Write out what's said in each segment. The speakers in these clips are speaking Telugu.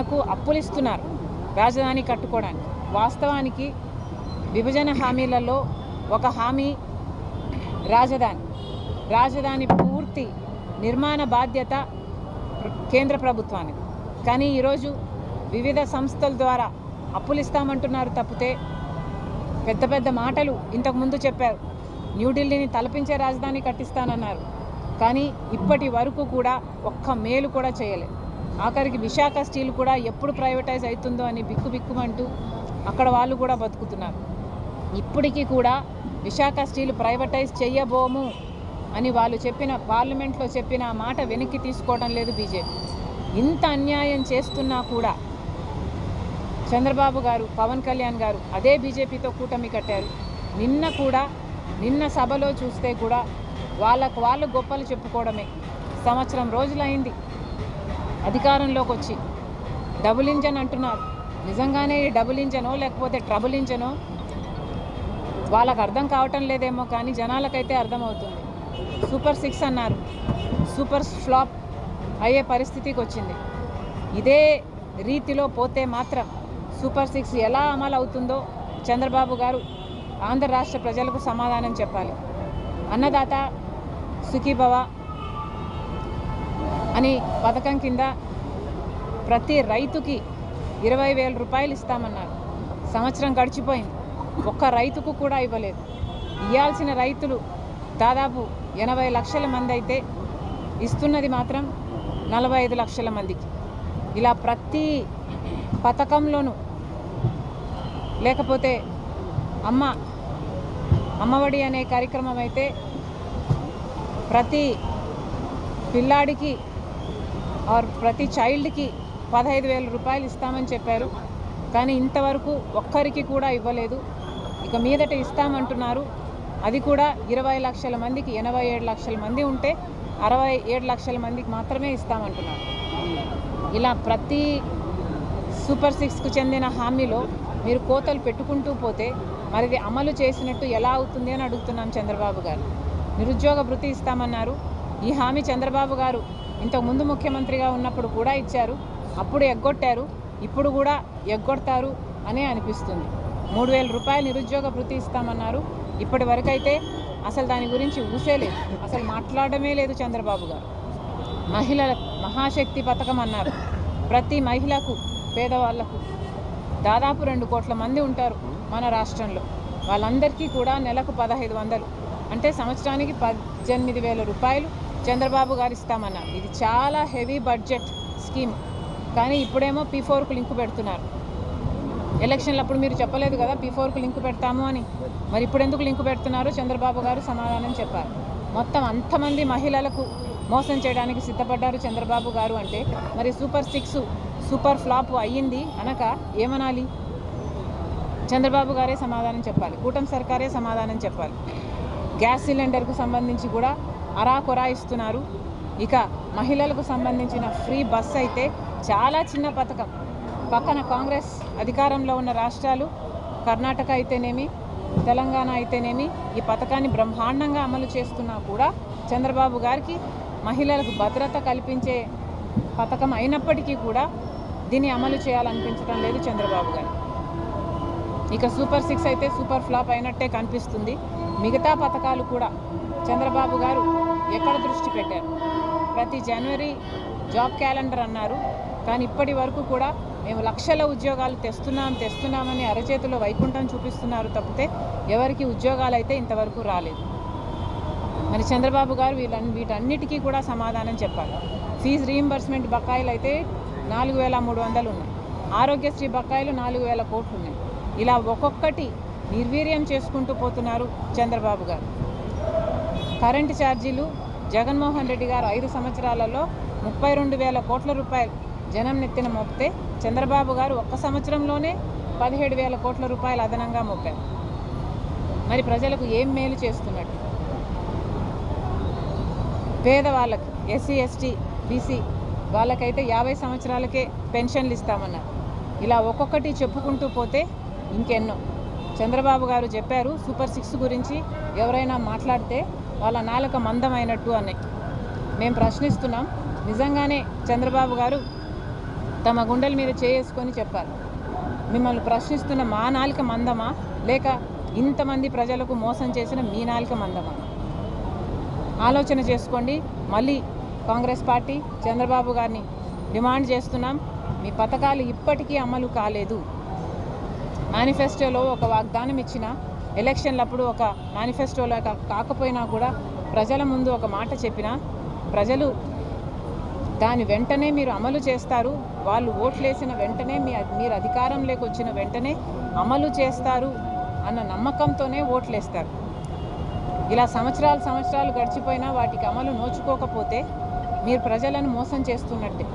వాళ్లకు అప్పులు ఇస్తున్నారు రాజధాని కట్టుకోవడానికి. వాస్తవానికి విభజన హామీలలో ఒక హామీ రాజధాని పూర్తి నిర్మాణ బాధ్యత కేంద్ర ప్రభుత్వానికి. కానీ ఈరోజు వివిధ సంస్థల ద్వారా అప్పులు ఇస్తామంటున్నారు తప్పితే పెద్ద పెద్ద మాటలు ఇంతకుముందు చెప్పారు. న్యూఢిల్లీని తలపించే రాజధాని కట్టిస్తానన్నారు. కానీ ఇప్పటి వరకు కూడా ఒక్క మేలు కూడా చేయలేదు. ఆఖరికి విశాఖ స్టీల్ కూడా ఎప్పుడు ప్రైవేటైజ్ అవుతుందో అని బిక్కుమంటూ అక్కడ వాళ్ళు కూడా బతుకుతున్నారు. ఇప్పటికీ కూడా విశాఖ స్టీల్ ప్రైవేటైజ్ చేయబోము అని వాళ్ళు పార్లమెంట్లో చెప్పిన మాట వెనక్కి తీసుకోవడం లేదు బీజేపీ. ఇంత అన్యాయం చేస్తున్నా కూడా చంద్రబాబు గారు, పవన్ కళ్యాణ్ గారు అదే బీజేపీతో కూటమి కట్టారు. నిన్న సభలో చూస్తే కూడా వాళ్ళు గొప్పలు చెప్పుకోవడమే. సంవత్సరం రోజులైంది అధికారంలోకి వచ్చి. డబుల్ ఇంజన్ అంటున్నారు. నిజంగానే డబుల్ ఇంజనో లేకపోతే ట్రబుల్ ఇంజనో వాళ్ళకు అర్థం కావటం లేదేమో, కానీ జనాలకైతే అర్థమవుతుంది. సూపర్ 6 అన్నారు, సూపర్ ఫ్లాప్ అయ్యే పరిస్థితికి వచ్చింది. ఇదే రీతిలో పోతే మాత్రం సూపర్ 6 ఎలా అమలు అవుతుందో చంద్రబాబు గారు ఆంధ్ర రాష్ట్ర ప్రజలకు సమాధానం చెప్పాలి. అన్నదాత సుఖీభవ అని పథకం కింద ప్రతి రైతుకి 20,000 రూపాయలు ఇస్తామన్నారు. సంవత్సరం గడిచిపోయింది, ఒక్క రైతుకు కూడా ఇవ్వలేదు. ఇవ్వాల్సిన రైతులు దాదాపు 80 లక్షల మంది అయితే ఇస్తున్నది మాత్రం 45 లక్షల మందికి. ఇలా ప్రతి పథకంలోనూ, లేకపోతే అమ్మఒడి అనే కార్యక్రమం అయితే ప్రతి పిల్లాడికి ప్రతి చైల్డ్కి 15,000 రూపాయలు ఇస్తామని చెప్పారు. కానీ ఇంతవరకు ఒక్కరికి కూడా ఇవ్వలేదు. ఇక మీదట ఇస్తామంటున్నారు. అది కూడా 20 లక్షల మందికి. 87 లక్షల మంది ఉంటే 67 లక్షల మందికి మాత్రమే ఇస్తామంటున్నారు. ఇలా ప్రతి సూపర్ 6కు చెందిన హామీలో మీరు కోతలు పెట్టుకుంటూ పోతే మరిది అమలు చేసినట్టు ఎలా అవుతుంది అని అడుగుతున్నాం చంద్రబాబు గారు. నిరుద్యోగ భృతి ఇస్తామన్నారు. ఈ హామీ చంద్రబాబు గారు ఇంతకుముందు ముఖ్యమంత్రిగా ఉన్నప్పుడు కూడా ఇచ్చారు. అప్పుడు ఎగ్గొట్టారు, ఇప్పుడు కూడా ఎగ్గొడతారు అనే అనిపిస్తుంది. 3,000 రూపాయలు నిరుద్యోగ భృతి ఇస్తామన్నారు. ఇప్పటి వరకు అయితే అసలు దాని గురించి ఊసేలేదు, అసలు మాట్లాడమే లేదు చంద్రబాబు గారు. మహిళల మహాశక్తి పథకం అన్నారు. ప్రతి మహిళకు, పేదవాళ్లకు దాదాపు 2 కోట్ల మంది ఉంటారు మన రాష్ట్రంలో. వాళ్ళందరికీ కూడా నెలకు 1,500 అంటే సంవత్సరానికి 18,000 రూపాయలు చంద్రబాబు గారు ఇస్తామన్నారు. ఇది చాలా హెవీ బడ్జెట్ స్కీమ్. కానీ ఇప్పుడేమో P4కు లింకు పెడుతున్నారు. ఎలక్షన్లు అప్పుడు మీరు చెప్పలేదు కదా P4కు లింకు పెడతాము అని. మరి ఇప్పుడు ఎందుకు లింకు పెడుతున్నారో చంద్రబాబు గారు సమాధానం చెప్పారు. మొత్తం అంతమంది మహిళలకు మోసం చేయడానికి సిద్ధపడ్డారు చంద్రబాబు గారు అంటే మరి సూపర్ 6 సూపర్ ఫ్లాప్ అయ్యింది అనక ఏమనాలి? చంద్రబాబు గారే సమాధానం చెప్పాలి, కూటమి సర్కారే సమాధానం చెప్పాలి. గ్యాస్ సిలిండర్కు సంబంధించి కూడా అరాకొరా ఇస్తున్నారు. ఇక మహిళలకు సంబంధించిన ఫ్రీ బస్ అయితే చాలా చిన్న పథకం. పక్కన కాంగ్రెస్ అధికారంలో ఉన్న రాష్ట్రాలు కర్ణాటక అయితేనేమి, తెలంగాణ అయితేనేమి ఈ పథకాన్ని బ్రహ్మాండంగా అమలు చేస్తున్నా కూడా చంద్రబాబు గారికి మహిళలకు భద్రత కల్పించే పథకం అయినప్పటికీ కూడా దీన్ని అమలు చేయాలనిపించడం లేదు చంద్రబాబు గారు. ఇక సూపర్ 6 అయితే సూపర్ ఫ్లాప్ అయినట్టే కనిపిస్తుంది. మిగతా పథకాలు కూడా చంద్రబాబు గారు ఎక్కడ దృష్టి పెట్టారు? ప్రతి జనవరి జాబ్ క్యాలెండర్ అన్నారు. కానీ ఇప్పటి వరకు కూడా మేము లక్షల ఉద్యోగాలు తెస్తున్నామని అరచేతిలో వైకుంఠం చూపిస్తున్నారు తప్పితే ఎవరికి ఉద్యోగాలు అయితే ఇంతవరకు రాలేదు. మరి చంద్రబాబు గారు వీటన్నిటికీ కూడా సమాధానం చెప్పాలి. ఫీజు రీయింబర్స్మెంట్ బకాయిలు అయితే 4,300 ఉన్నాయి. ఆరోగ్యశ్రీ బకాయిలు 4,000 కోట్లు ఉన్నాయి. ఇలా ఒక్కొక్కటి నిర్వీర్యం చేసుకుంటూ పోతున్నారు చంద్రబాబు గారు. కరెంటు ఛార్జీలు జగన్మోహన్ రెడ్డి గారు 5 సంవత్సరాలలో 32,000 కోట్ల రూపాయలు జనం నెత్తిన మోపితే చంద్రబాబు గారు ఒక్క సంవత్సరంలోనే 17,000 కోట్ల రూపాయలు అదనంగా మోపారు. మరి ప్రజలకు ఏం మేలు చేస్తున్నట్టు? పేదవాళ్ళకి, ఎస్సీ ఎస్టీ బీసీ వాళ్ళకైతే 50 సంవత్సరాలకే పెన్షన్లు ఇస్తామన్నారు. ఇలా ఒక్కొక్కటి చెప్పుకుంటూ పోతే ఇంకెన్నో. చంద్రబాబు గారు చెప్పారు సూపర్ 6 గురించి ఎవరైనా మాట్లాడితే వాళ్ళ నాలుక మందమైనట్టు అని. మేము ప్రశ్నిస్తున్నాం, నిజంగానే చంద్రబాబు గారు తమ గుండెల మీద చేసుకొని చెప్పాలి. మిమ్మల్ని ప్రశ్నిస్తున్న మా నాలుక మందమా, లేక ఇంతమంది ప్రజలకు మోసం చేసిన మీ నాలుక మందమా? ఆలోచన చేసుకోండి. మళ్ళీ కాంగ్రెస్ పార్టీ చంద్రబాబు గారిని డిమాండ్ చేస్తున్నాం, మీ పథకాలు ఇప్పటికీ అమలు కాలేదు. మేనిఫెస్టోలో ఒక వాగ్దానం ఇచ్చిన, ఎలక్షన్లప్పుడు ఒక మేనిఫెస్టోలో కాకపోయినా కూడా ప్రజల ముందు ఒక మాట చెప్పినా ప్రజలు దాని వెంటనే మీరు అమలు చేస్తారు, వాళ్ళు ఓట్లేసిన వెంటనే మీరు అధికారంలోకి వచ్చిన వెంటనే అమలు చేస్తారు అన్న నమ్మకంతోనే ఓట్లేస్తారు. ఇలా సంవత్సరాలు గడిచిపోయినా వాటికి అమలు నోచుకోకపోతే మీరు ప్రజలను మోసం చేస్తున్నట్టే.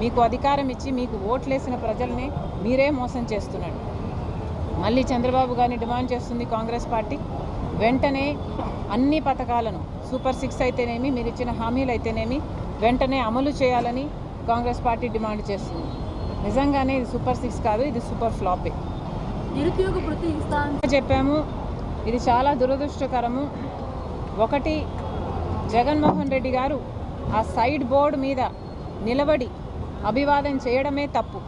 మీకు అధికారం ఇచ్చి మీకు ఓట్లేసిన ప్రజల్ని మీరే మోసం చేస్తున్నట్టు. మళ్ళీ చంద్రబాబు గారిని డిమాండ్ చేస్తుంది కాంగ్రెస్ పార్టీ, వెంటనే అన్ని పథకాలను సూపర్ 6 అయితేనేమి, మీరు ఇచ్చిన హామీలు అయితేనేమి వెంటనే అమలు చేయాలని కాంగ్రెస్ పార్టీ డిమాండ్ చేస్తుంది. నిజంగానే ఇది సూపర్ 6 కాదు, ఇది సూపర్ ఫ్లాపే. నిరుద్యోగ వృత్తి చెప్పాము, ఇది చాలా దురదృష్టకరము. ఒకటి, జగన్మోహన్ రెడ్డి గారు ఆ సైడ్ బోర్డు మీద నిలబడి అభివాదం చేయడమే తప్పు.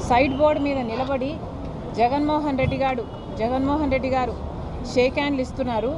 సైడ్ బోర్డు మీద నిలబడి జగన్మోహన్ రెడ్డి గారు షేక్ హ్యాండ్లు ఇస్తున్నారు.